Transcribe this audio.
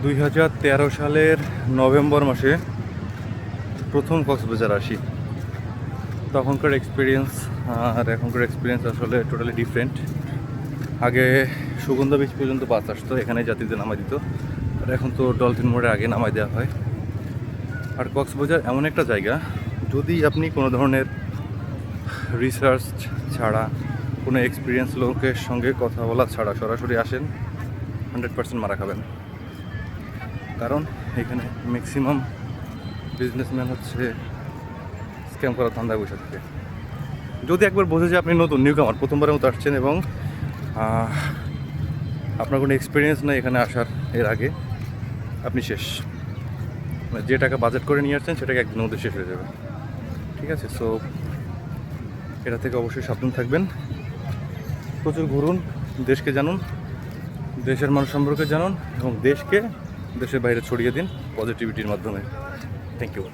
2013 সালের নভেম্বর মাসে প্রথম কক্সবাজার আসি। তখনকার এক্সপিরিয়েন্স আর এখনকার এক্সপিরিয়েন্স আসলে টোটালি ডিফারেন্ট। আগে সুগন্ধা বিচ পর্যন্ত বাস আসতো, এখানে যাত্রীদের নামাই দিত, আর এখন তো ডলফিন মোড়ে আগে নামাই দেওয়া হয়। আর কক্সবাজার এমন একটা জায়গা, যদি আপনি কোনো ধরনের রিসার্চ ছাড়া, কোনো এক্সপিরিয়েন্স লোকের সঙ্গে কথা বলা ছাড়া সরাসরি আসেন, 100% মারা খাবেন। কারণ এখানে ম্যাক্সিমাম বিজনেসম্যান হচ্ছে স্ক্যাম করার ধান্দায় বসে থাকে। যদি একবার বোঝে যে আপনি নতুন নিউকামার, প্রথমবারের মতো আসছেন এবং আপনার কোনো এক্সপিরিয়েন্স নেই এখানে আসার, এর আগে আপনি শেষ। মানে যে টাকা বাজেট করে নিয়ে আসছেন সেটাকে একদিনের মধ্যে শেষ হয়ে যাবে। ঠিক আছে, সো এটা থেকে অবশ্যই সাবধান থাকবেন। প্রচুর ঘুরুন, দেশকে জানুন, দেশের মানুষ সম্পর্কে জানুন এবং দেশকে দেশের বাইরে ছড়িয়ে দিন পজিটিভিটির মাধ্যমে। Thank you.